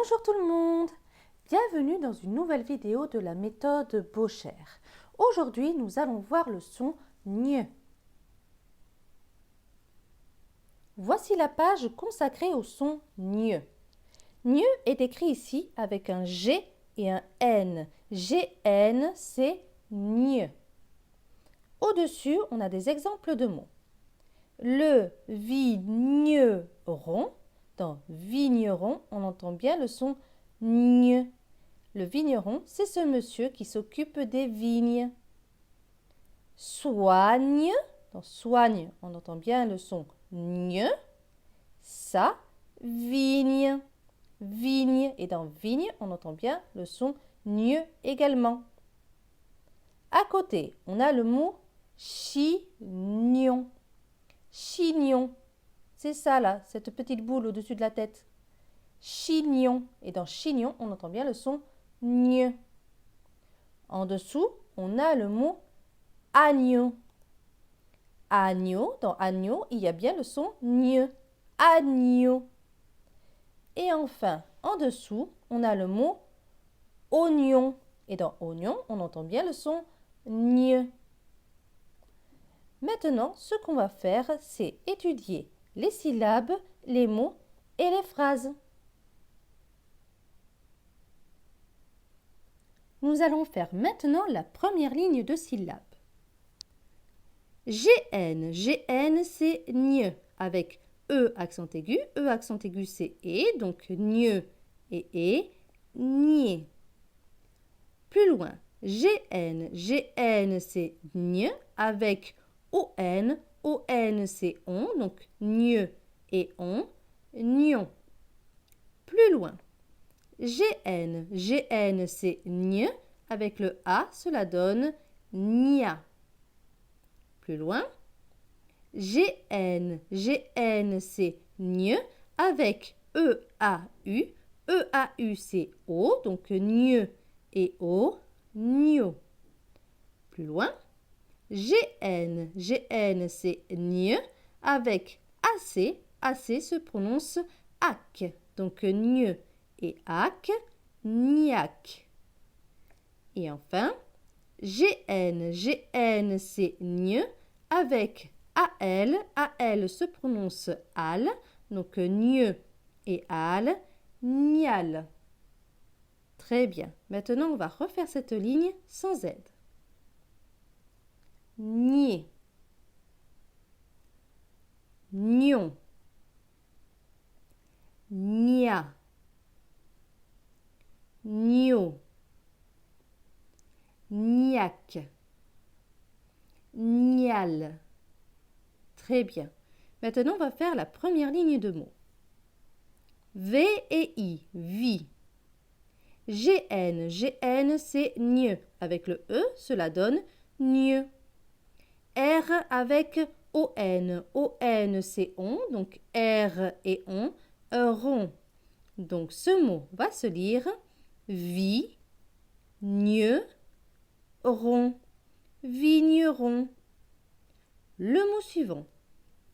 Bonjour tout le monde, bienvenue dans une nouvelle vidéo de la méthode Boscher. Aujourd'hui, nous allons voir le son ñ. Voici la page consacrée au son ñ. Ñ est écrit ici avec un G et un N. GN, c'est ñ. Au-dessus, on a des exemples de mots. Le vigneron. Dans vigneron, on entend bien le son ñ. Le vigneron, c'est ce monsieur qui s'occupe des vignes. Soigne, dans soigne, on entend bien le son ñ. Sa vigne. Vigne, et dans vigne, on entend bien le son ñ également. À côté, on a le mot chignon. Chignon, c'est ça là, cette petite boule au-dessus de la tête. Chignon, et dans chignon, on entend bien le son ñ. En dessous, on a le mot agneau. Agneau, dans agneau, il y a bien le son ñ. Agneau. Et enfin, en dessous, on a le mot oignon. Et dans oignon, on entend bien le son ñ. Maintenant, ce qu'on va faire, c'est étudier les syllabes, les mots et les phrases. Nous allons faire maintenant la première ligne de syllabes. GN, GN c'est ñ avec E accent aigu c'est E, donc ñ et nier. Plus loin, GN, GN c'est ñ avec ON, ON c'est on, donc ñ et on, nion. Plus loin, GN, GN c'est ñ, avec le A, cela donne nia. Plus loin, GN, GN c'est ñ, avec EAU, EAU c'est O, donc ñ et O, nio. Plus loin, GN, GN c'est ñ, avec AC, AC se prononce ac, donc ñ et ac, niac. Et enfin, GN, GN c'est ñ, avec AL, AL se prononce al, donc ñ et al, nial. Très bien. Maintenant, on va refaire cette ligne sans aide. Nier, nion, nia, nio, niac, nial. Très bien. Maintenant, on va faire la première ligne de mots. V et I, vie. GN, GN c'est ñ. Avec le E, cela donne ñ. R avec ON, ON c'est on, donc R et on, rond. Donc ce mot va se lire vi, ñ, rond, vigneron. Le mot suivant,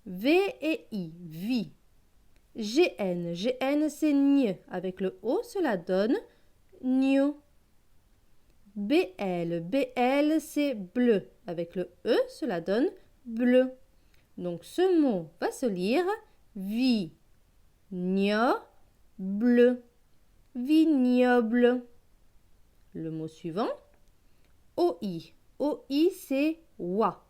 V et I, vie. GN, GN c'est ñ. Avec le O, cela donne gnio. BL, BL c'est bleu. Avec le E, cela donne bleu. Donc ce mot va se lire bleu, vignoble. Le mot suivant, OI, OI c'est oie.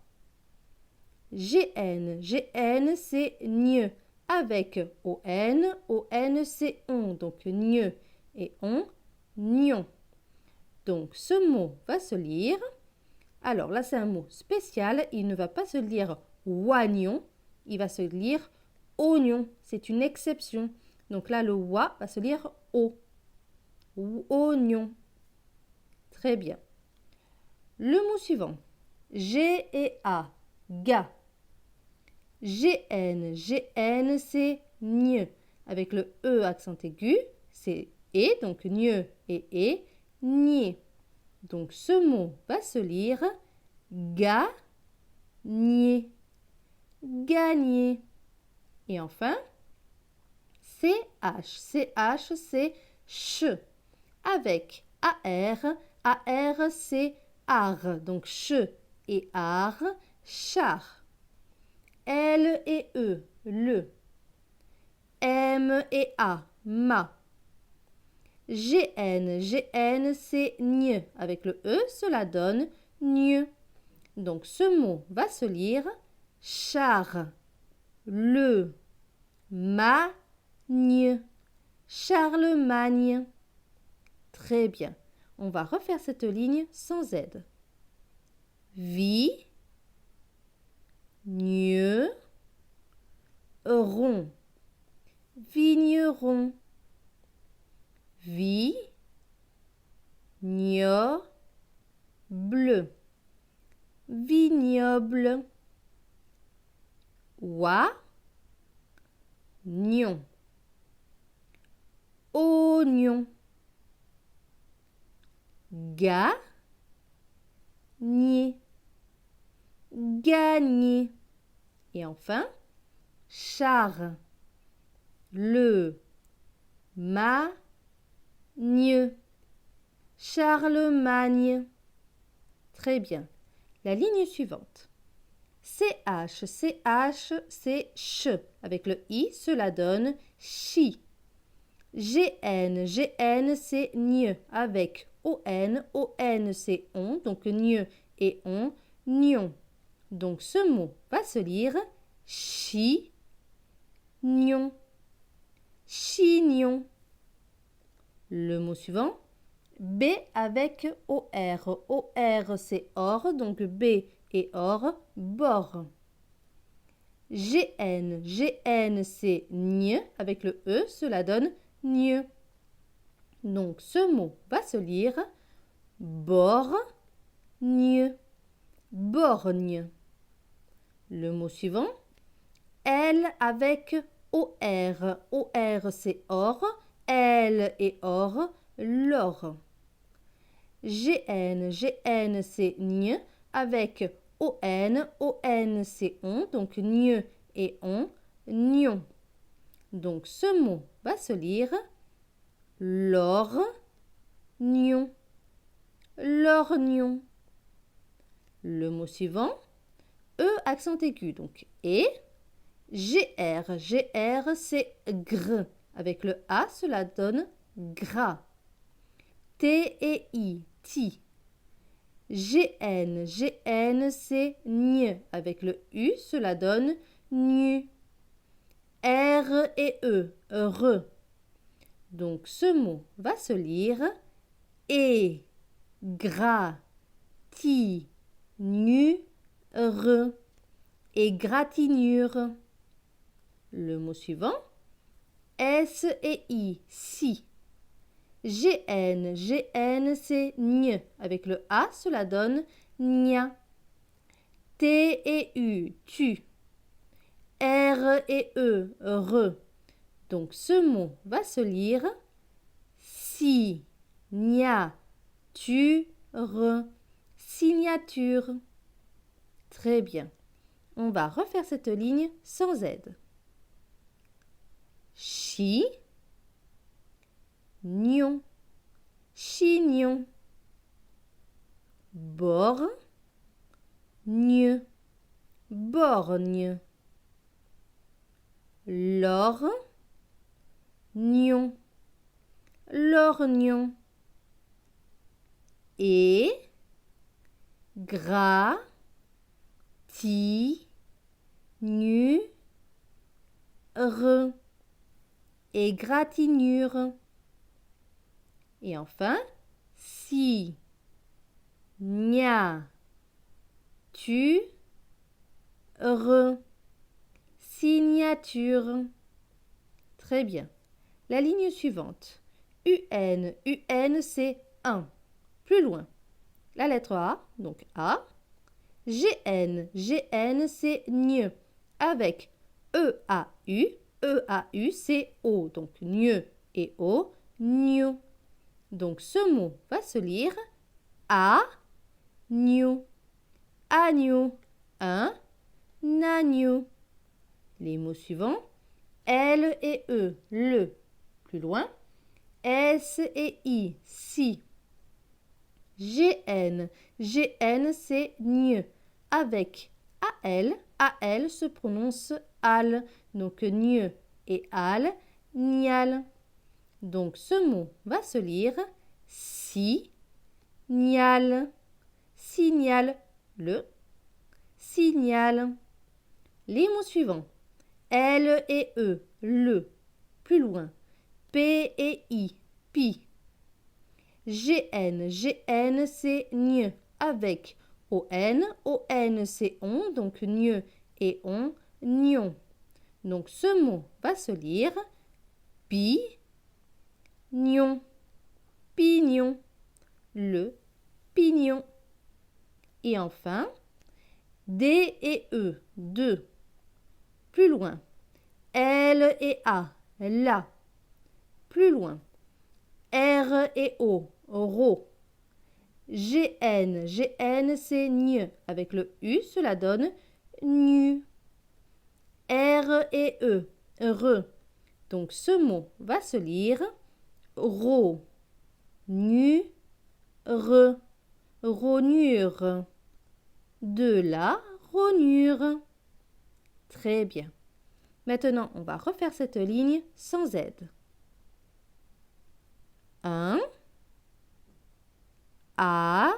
GN, GN c'est ñ. Avec ON, ON c'est on, donc ñ et on, nion. Donc ce mot va se lire, alors là c'est un mot spécial, il ne va pas se lire oignon, il va se lire oignon, c'est une exception. Donc là le oie va se lire o, oignon. Très bien. Le mot suivant, G et A, ga. GN, GN c'est ñ. Avec le E accent aigu, c'est et, donc ñ et nier. Donc ce mot va se lire gagner, gagner. Et enfin, CH, CH c'est ch. Avec AR, AR c'est ar, donc ch et ar, char. L et E, le. M et A, ma. GN, GN c'est gne. Avec le E, cela donne gne. Donc ce mot va se lire char, le, magne, Charlemagne. Très bien. On va refaire cette ligne sans aide. Vi, gne, rond, vigneron. Vi, gno, bleu, vignoble. Wa, gnon, oignon. Ga, gagner, gagner. Et enfin, char, le, magne, Charlemagne. Très bien. La ligne suivante. CH, CH, c'est ch. Avec le I, cela donne chi. GN, GN, c'est gne. Avec ON, ON, c'est on. Donc gne et on, gnon. Donc ce mot va se lire chi, gnon, chignon. Le mot suivant, B avec OR. OR, c'est or, donc B et or, bord. GN, GN, c'est gne. Avec le E, cela donne gne. Donc ce mot va se lire borgne, borgne. Le mot suivant, L avec OR. OR, c'est or. L et or, l'or. GN, GN, c'est gne. Avec ON, ON, c'est on. Donc gne et on, gnon. Donc ce mot va se lire l'orgnon, l'orgnon. Le mot suivant, E accent aigu, donc et. GR, GR, c'est gr. Avec le A, cela donne gras. T et I, ti. GN, GN, c'est gne. Avec le U, cela donne nu. R et E, re. Donc ce mot va se lire et, gras, ti, nu, re. Égratignure. Le mot suivant, S et I, si. GN, GN, c'est gne. Avec le A, cela donne gna. T et U, tu. R et E, re. Donc ce mot va se lire si, gna, tu, re. Signature. Très bien. On va refaire cette ligne sans aide. Chi, gnon, chignon. Borgne, borgne. Lorgnon, lorgnon. Et, gras, ti, nu, re. Égratignure. Et enfin, si, gna, tu, re. Signature. Très bien. La ligne suivante. UN, UN, c'est un. Plus loin. La lettre A, donc A. GN, GN, c'est gne. Avec EAU, EAU, c'est O. Donc gne et O, gno. Donc ce mot va se lire agneau, agneau, un agneau. Les mots suivants, L et E, le. Plus loin, S et I, si. GN, GN c'est gne. Avec AL, AL se prononce al. Donc gne et al, nial. Donc ce mot va se lire si, nial, signal, le signal. Les mots suivants. L et E, le. Plus loin. P et I, pi. GN, GN c'est gne. Avec ON, ON c'est on. Donc gne et on, nion. Donc ce mot va se lire pi, nion, pignon, le pignon. Et enfin, D et E, deux. Plus loin. L et A, la. Plus loin. R et O, ro. GN, GN c'est gne. Avec le U, cela donne nu. R et E, re. Donc ce mot va se lire ro, nu, re, rognure. De la rognure. Très bien. Maintenant, on va refaire cette ligne sans aide. 1, a,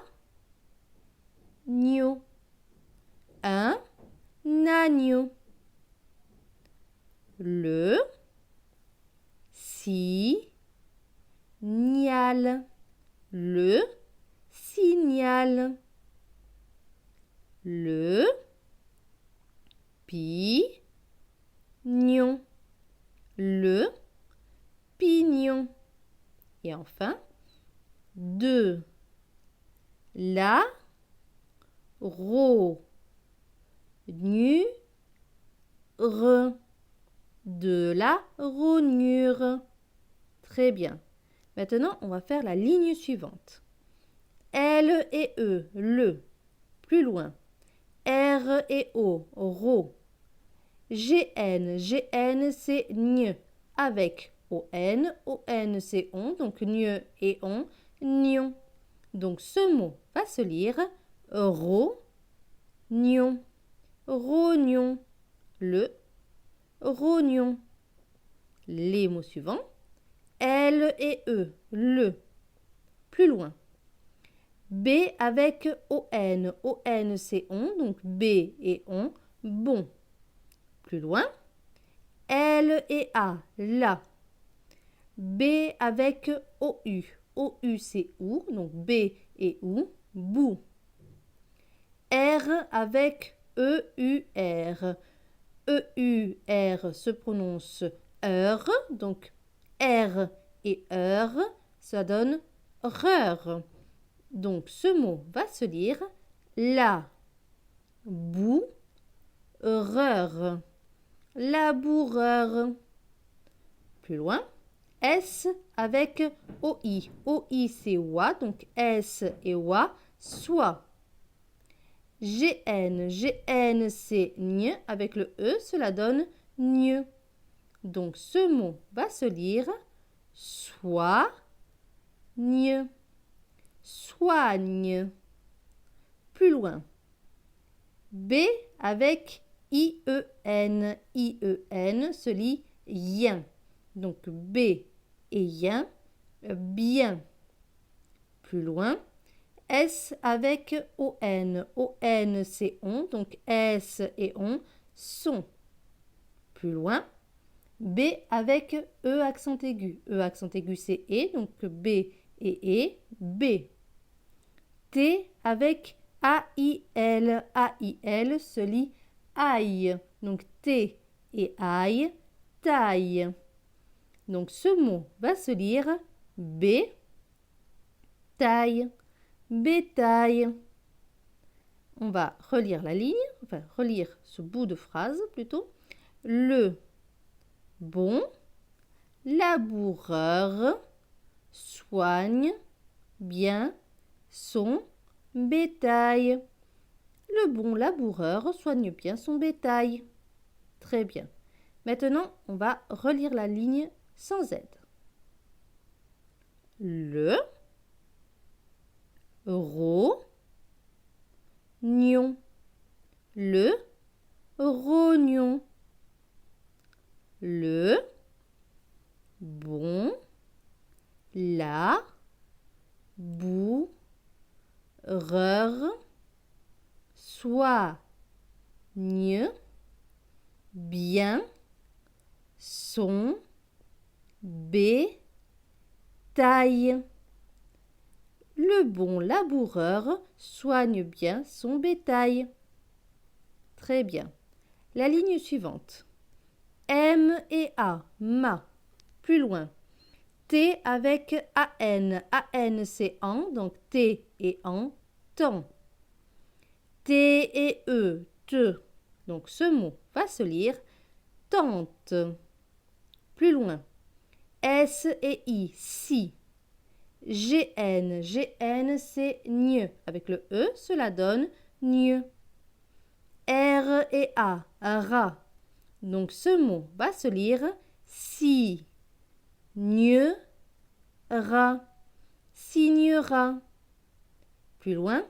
gno. Un agneau. Le signal. Le signal. Le pignon. Le pignon. Et enfin, de la rognure. De la rognure. Très bien. Maintenant, on va faire la ligne suivante. L et E, le. Plus loin. R et O, ro. GN, GN c'est gne. Avec ON, ON c'est on. Donc gne et on, nion. Donc ce mot va se lire rognon. Rognon. Le rognon. Les mots suivants. L et E, le. Plus loin. B avec ON. ON c'est on. Donc B et on, bon. Plus loin. L et A, la. B avec OU. OU c'est ou. Donc B et ou, bou. R avec EUR. EUR se prononce heure. Donc R et heure, ça donne reur. Donc ce mot va se lire la bourreur. Laboureur. Plus loin. S avec OI. OI c'est oie. Donc S et oie, soit. GN. GN c'est gne. Avec le E, cela donne gne. Donc ce mot va se lire soigne. Soigne. Plus loin. B avec IEN. IEN se lit yen. Donc B et yen, bien. Plus loin. S avec ON. ON c'est on. Donc S et on, sont. Plus loin. B avec E accent aigu. E accent aigu c'est E. Donc B et B. T avec AIL. AIL se lit aille. Donc T et aille, taille. Donc ce mot va se lire B, taille, bétail. On va relire la ligne, enfin relire ce bout de phrase plutôt. Le bon laboureur soigne bien son bétail. Le bon laboureur soigne bien son bétail. Très bien. Maintenant, on va relire la ligne sans aide. la, bou, soigne, bien, son, bétail. Le bon laboureur soigne bien son bétail. Très bien. La ligne suivante. M et A, ma. Plus loin. T avec AN. AN c'est en, donc T et en, temps. T et E, te. Donc ce mot va se lire tente. Plus loin. S et I, si. GN, GN c'est gne. Avec le E, cela donne gne. R et A, ra. Donc ce mot va se lire si, gne, ra, signera. Plus loin,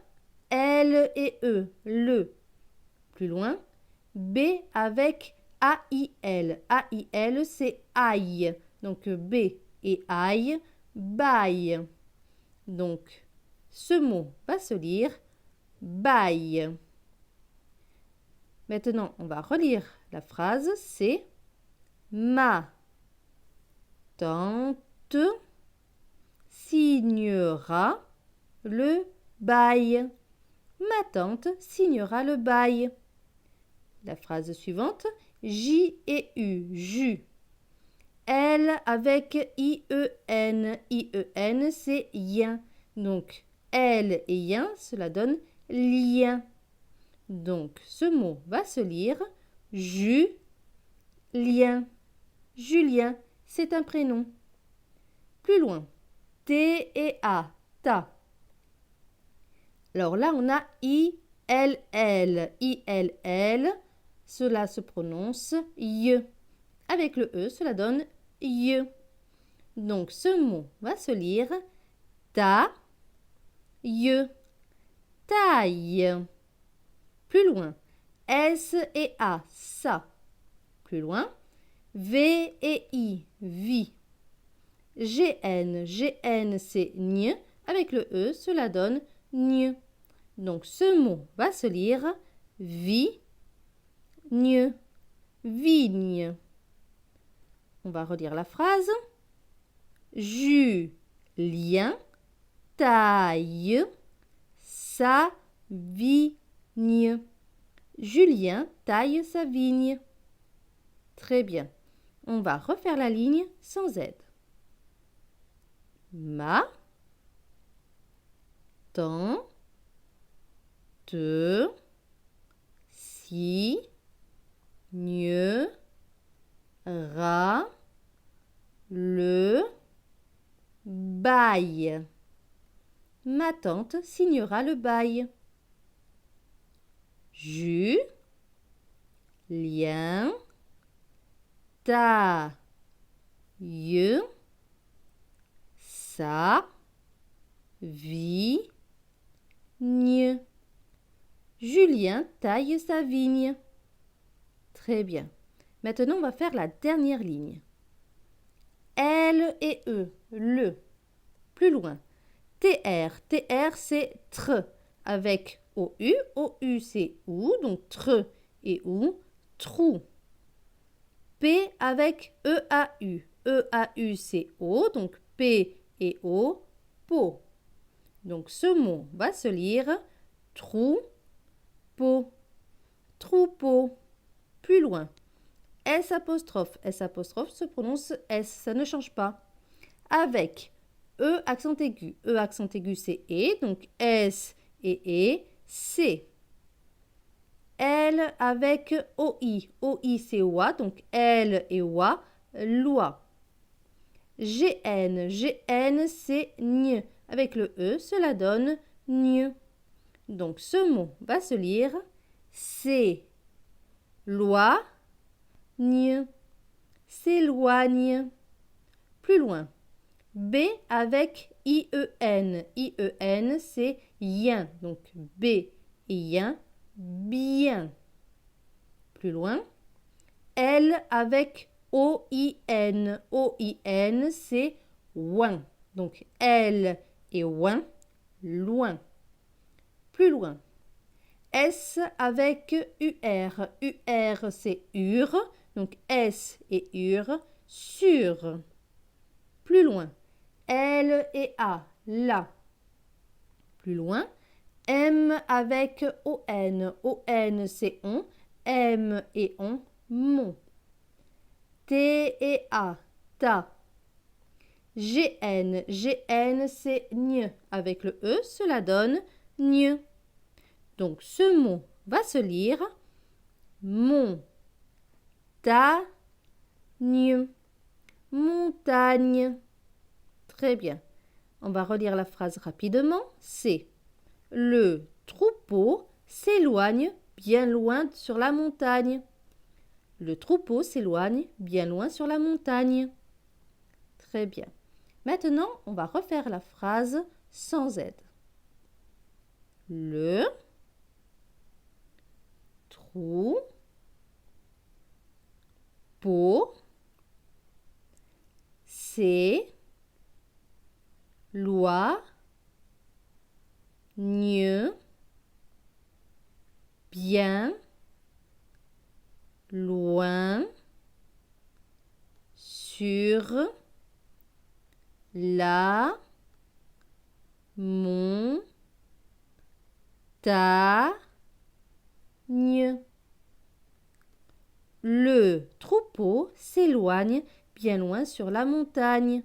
L et E, le. Plus loin, B avec AIL. AIL c'est aille. Donc B et aille, baille. Donc ce mot va se lire baille. Maintenant, on va relire la phrase. C'est ma tante signera le bail. Ma tante signera le bail. La phrase suivante. J et U, jus. L avec IEN. IEN, c'est yen. Donc, L et yen, cela donne lien. Donc, ce mot va se lire Julien. Julien, c'est un prénom. Plus loin, T et A, ta. Alors là, on a ILL. ILL, cela se prononce Y. Avec le E, cela donne Y. Donc, ce mot va se lire ta, Y. Taille. Plus loin, S et A, ça. Plus loin, V et I, vi. GN, GN c'est gne. Avec le E, cela donne gne. Donc ce mot va se lire vigne. Vigne. On va relire la phrase. Julien taille sa vigne. Julien taille sa vigne. Très bien. On va refaire la ligne sans aide. Ma, tante, si, ra, le, bail. Ma tante signera le bail. Julien taille sa vigne. Julien taille sa vigne. Très bien. Maintenant, on va faire la dernière ligne. L et E, le. Plus loin. TR, TR c'est tr. Avec OU, OU c'est ou, donc tr et ou, trou. P avec EAU, EAU c'est O, donc P et O, pot. Donc ce mot va se lire troupeau. Troupeau. Plus loin. S apostrophe. S apostrophe se prononce S, ça ne change pas. Avec E accent aigu. E accent aigu c'est E, donc S et C. L avec OI. OI c'est OA, donc L et OA, loi. GN. GN c'est gne. Avec le E, cela donne gne. Donc ce mot va se lire c'est loi, gne. S'éloigne. Plus loin. B avec IEN. IEN c'est yen. Donc B et yen, bien. Plus loin. L avec OIN. OIN c'est ouin. Donc, L et ouin, loin. Plus loin. S avec UR. UR, c'est ur. Donc, S et ur, sur. Plus loin. L et A, là. Plus loin. M avec ON. ON, c'est on. M et on, mon. T et A, ta. GN. GN, c'est gne. Avec le E, cela donne gne. Donc, ce mot va se lire mon, ta, gne. Montagne. Très bien. On va relire la phrase rapidement. C'est le troupeau s'éloigne bien loin sur la montagne. Le troupeau s'éloigne bien loin sur la montagne. Très bien. Maintenant, on va refaire la phrase sans aide. Le troupeau s'éloigne bien loin sur la montagne. Le troupeau s'éloigne bien loin sur la montagne.